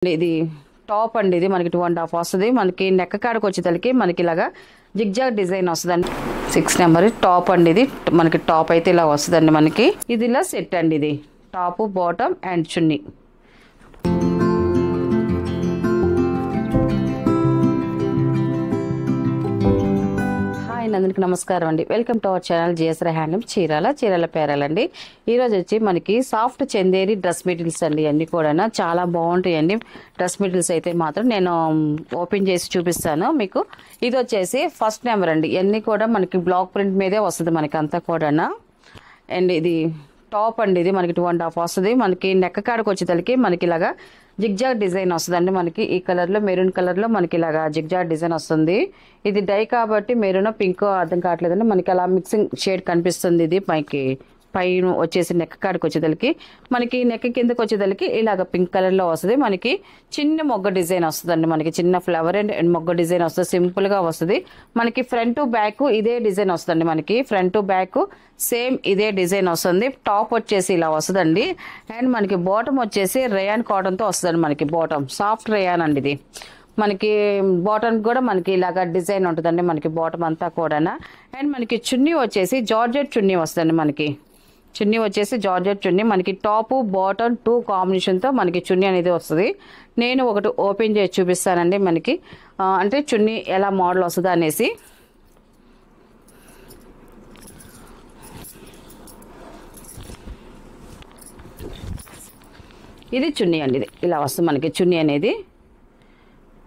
ఇది టాప్ అండి. ఇది మనకి 2.5 వస్తుంది. మనకి నెక్ కాడకు వచ్చేసరికి మనకి ఇలాగా జిగ్జాగ్ డిజైన్ వస్తుందండి. 6 నెంబర్ టాప్ అండి. ఇది మనకి టాప్ అయితే ఇలా వస్తుందండి. మనకి ఇది ఇలా సెట్ అండి. ఇది టాప్ బాటమ్ అండ్ చున్నీ. అందరికి నమస్కారం అండి. Welcome to our channel GSR handloom Chirala పేరాలండి. ఈ రోజు వచ్చి మనకి సాఫ్ట్ చందేరి డ్రెస్ మెటీరియల్స్ అండి. అన్ని కూడా చాలా బాగుంటాయండి. డ్రెస్ మెటీరియల్స్ అయితే మాత్రం నేను ఓపెన్ చేసి చూపిస్తాను మీకు. ఇది వచ్చేసి ఫస్ట్ నెంబర్ అండి. ఇవన్నీ కూడా మనకి బ్లాక్ ప్రింట్ మీదే వస్తుంది మనకి అంతా కూడా. అండ్ ఇది టాప్ అండి. ఇది మనకి 2.5 వస్తుంది. మనకి నెక్ కాడకు వచ్చేసరికి మనకి ఇలాగా జిగ్జాగ్ డిజైన్ వస్తుందండి. మనకి ఈ కలర్ లో మెరూన్ కలర్ లో మనకి ఇలాగా జిగ్జాగ్ డిజైన్ వస్తుంది. ఇది డై కాబట్టి మెరూన్ పింక్ అర్థం కావట్లేదండి. మనకి అలా మిక్సింగ్ షేడ్ కనిపిస్తుంది. ఇది మనకి పైన వచ్చేసి నెక్ కాడికి వచ్చేదలకి మనకి నెక్ కిందకి వచ్చేదలకి ఇలాగ పింక్ కలర్ లో వస్తుంది. మనకి చిన్న మొగ్గ డిజైన్ వస్తుందండి. మనకి చిన్న ఫ్లవర్ అండ్ మొగ్గ డిజైన్ వస్తుంది. సింపుల్ గా వస్తుంది. మనకి ఫ్రంట్ టు బ్యాక్ ఇదే డిజైన్ వస్తుంది. మనకి ఫ్రంట్ టు బ్యాక్ సేమ్ ఇదే డిజైన్ వస్తుంది. టాప్ వచ్చేసి ఇలా వస్తుందండి. అండ్ మనకి బాటమ్ వచ్చేసి రేయాన్ కాటన్ తో వస్తుందండి. మనకి బాటమ్ సాఫ్ట్ రేయాన్ అండి. ఇది మనకి బాటమ్ కూడా మనకి ఇలాగా డిజైన్ ఉంటుందండి. మనకి బాటమ్ అంతా కూడా. అండ్ మనకి చున్నీ వచ్చేసి జార్జెట్ చున్నీ వస్తుంది. మనకి చున్నీ వచ్చేసి జార్జెట్ చున్నీ. మనకి టాప్ బాటమ్ 2 కాంబినేషన్తో మనకి చున్నీ అనేది వస్తుంది. నేను ఒకటి ఓపెన్ చేసి చూపిస్తానండి. మనకి అంటే చున్నీ ఎలా మోడల్ వస్తుందో అనేసి. ఇది చున్నీ అండి. ఇది ఇలా వస్తుంది మనకి చున్నీ అనేది.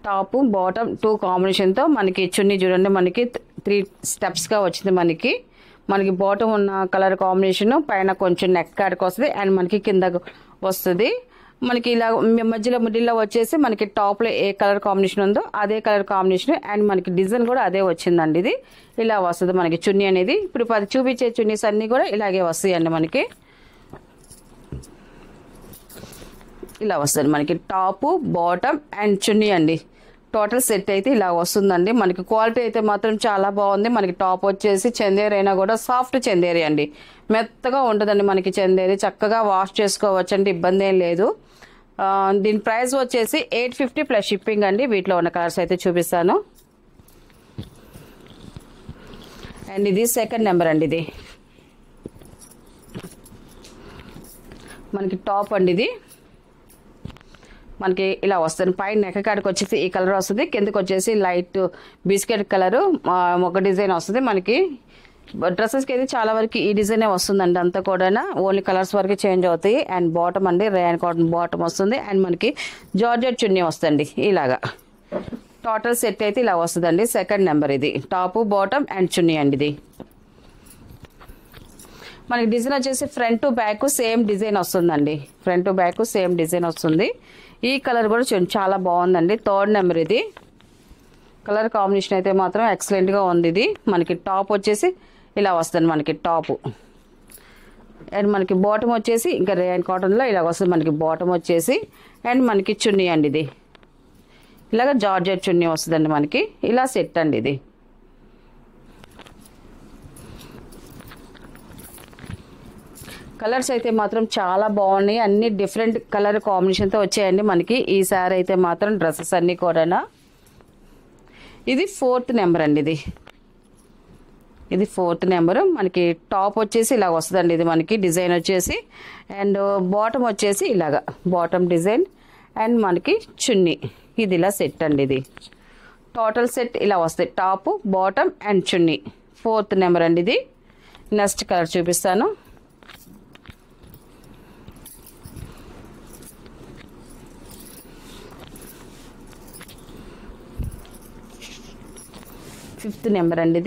టాప్ బాటమ్ 2 కాంబినేషన్తో మనకి చున్నీ చూడండి. మనకి 3 స్టెప్స్గా వచ్చింది. మనకి బాటమ్ ఉన్న కలర్ కాంబినేషన్ పైన కొంచెం నెక్ కాడికి వస్తుంది. అండ్ మనకి కింద వస్తుంది. మనకి ఇలా మధ్యలో మిడిల్లో వచ్చేసి మనకి టాప్లో ఏ కలర్ కాంబినేషన్ ఉందో అదే కలర్ కాంబినేషన్. అండ్ మనకి డిజైన్ కూడా అదే వచ్చిందండి. ఇది ఇలా వస్తుంది మనకి చున్నీ అనేది. ఇప్పుడు 10 చూపించే చున్నీస్ అన్నీ కూడా ఇలాగే వస్తాయండి. మనకి ఇలా వస్తుంది మనకి టాప్ బాటమ్ అండ్ చున్నీ అండి. టోటల్ సెట్ అయితే ఇలా వస్తుందండి. మనకి క్వాలిటీ అయితే మాత్రం చాలా బాగుంది. మనకి టాప్ వచ్చేసి చందేరి అయినా కూడా సాఫ్ట్ చందేరి అండి. మెత్తగా ఉంటుందండి మనకి చందేరి. చక్కగా వాష్ చేసుకోవచ్చు అండి. ఇబ్బంది ఏం లేదు. దీని ప్రైస్ వచ్చేసి 850 ప్లస్ షిప్పింగ్ అండి. వీటిలో ఉన్న కలర్స్ అయితే చూపిస్తాను. అండ్ ఇది సెకండ్ నెంబర్ అండి. ఇది మనకి టాప్ అండి. ఇది మనకి ఇలా వస్తుంది. పైన నెక్ కాడికి వచ్చేసి ఈ కలర్ వస్తుంది. కిందకి వచ్చేసి లైట్ బిస్కెట్ కలర్ ఒక డిజైన్ వస్తుంది. మనకి డ్రెస్సెస్కి అయితే చాలా వరకు ఈ డిజైనే వస్తుందండి. అంతా కూడా ఓన్లీ కలర్స్ వరకు చేంజ్ అవుతాయి. అండ్ బాటమ్ అండి రేయాన్ కాటన్ బాటమ్ వస్తుంది. అండ్ మనకి జార్జెట్ చున్నీ వస్తుంది. ఇలాగా టోటల్ సెట్ అయితే ఇలా వస్తుందండి. సెకండ్ నెంబర్ ఇది టాప్ బాటమ్ అండ్ చున్నీ అండి. ఇది మనకి డిజైన్ వచ్చేసి front to back same design వస్తుందండి. Front to back same design వస్తుంది. ఈ కలర్ కూడా చాలా బాగుందండి. థర్డ్ నెంబర్ ఇది కలర్ కాంబినేషన్ అయితే మాత్రం ఎక్సలెంట్గా ఉంది. ఇది మనకి టాప్ వచ్చేసి ఇలా వస్తుంది. మనకి టాప్ అండ్ మనకి బాటమ్ వచ్చేసి ఇంకా రేయాన్ కాటన్లో ఇలా వస్తుంది. మనకి బాటమ్ వచ్చేసి అండ్ మనకి చున్నీ అండి. ఇది ఇలాగ జార్జెట్ చున్నీ వస్తుందండి. మనకి ఇలా సెట్ అండి. ఇది కలర్స్ అయితే మాత్రం చాలా బాగున్నాయి. అన్ని డిఫరెంట్ కలర్ కాంబినేషన్తో వచ్చాయండి మనకి ఈ సారీ అయితే మాత్రం. డ్రెస్సెస్ అన్నీ కూడా. ఇది 4th నెంబర్ అండి. ఇది 4th నెంబర్. మనకి టాప్ వచ్చేసి ఇలా వస్తుందండి. ఇది మనకి డిజైన్ వచ్చేసి అండ్ బాటమ్ వచ్చేసి ఇలాగా బాటమ్ డిజైన్ అండ్ మనకి చున్నీ ఇది ఇలా సెట్ అండి. ఇది టోటల్ సెట్ ఇలా వస్తాయి. Top bottom and chunni 4th number అండి. ఇది నెక్స్ట్ కలర్ చూపిస్తాను. ఫిఫ్త్ నెంబర్ అండి.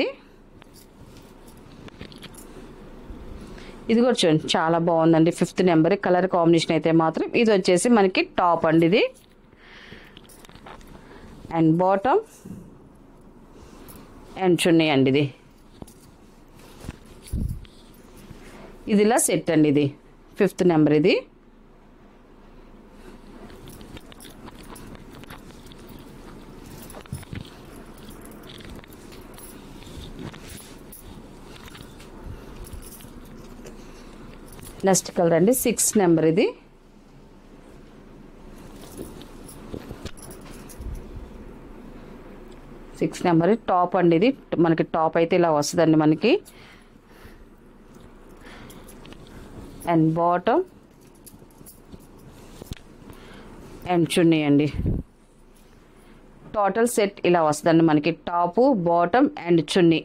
ఇది కూడా చూడండి చాలా బాగుందండి. 5th నెంబర్ కలర్ కాంబినేషన్ అయితే మాత్రం. ఇది వచ్చేసి మనకి టాప్ అండి. ఇది అండ్ బాటమ్ అండ్ చున్నీ అండి. ఇది ఇలా సెట్ అండి. ఇది 5th నెంబర్. ఇది నెక్స్ట్ కలర్ అండి 6 నెంబర్. ఇది 6 నెంబర్ టాప్ అండి. ఇది మనకి టాప్ అయితే ఇలా వస్తుందండి మనకి. అండ్ బాటమ్ అండ్ చున్నీ అండి. టోటల్ సెట్ ఇలా వస్తుందండి మనకి. టాపు, బాటమ్ అండ్ చున్నీ.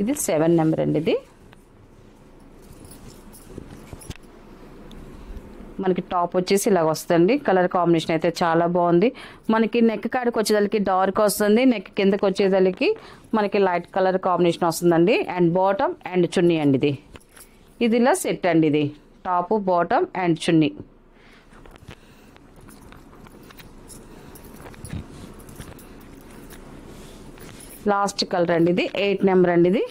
ఇది 7 నెంబర్ అండి. ఇది మనకి టాప్ వచ్చేసి ఇలాగ వస్తుంది. కలర్ కాంబినేషన్ అయితే చాలా బాగుంది. మనకి నెక్ కాడికి వచ్చేదానికి డార్క్ వస్తుంది, నెక్ కిందకి వచ్చేదానికి మనకి లైట్ కలర్ కాంబినేషన్ వస్తుందండి. అండ్ బాటమ్ అండ్ చున్నీ అండి. ఇది ఇలా సెట్ అండి. ఇది top, bottom and chunni. Last colour అండి. ఇది 8 నెంబర్ అండి. ఇది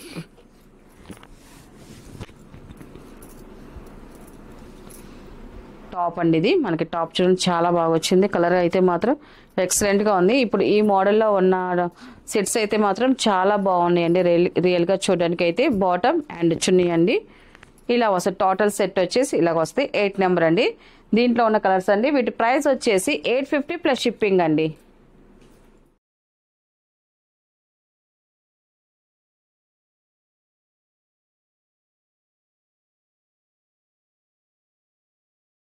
టాప్ అండి. ఇది మనకి టాప్ చూడండి చాలా బాగా వచ్చింది. కలర్ అయితే మాత్రం ఎక్సలెంట్గా ఉంది. ఇప్పుడు ఈ మోడల్లో ఉన్న సెట్స్ అయితే మాత్రం చాలా బాగున్నాయండి. రియల్గా చూడడానికి అయితే. బాటమ్ అండ్ చున్నీ అండి ఇలా వస్తుంది. టోటల్ సెట్ వచ్చేసి ఇలాగ వస్తాయి. 8 నెంబర్ అండి. దీంట్లో ఉన్న కలర్స్ అండి. వీటి ప్రైస్ వచ్చేసి 850 ప్లస్ షిప్పింగ్ అండి.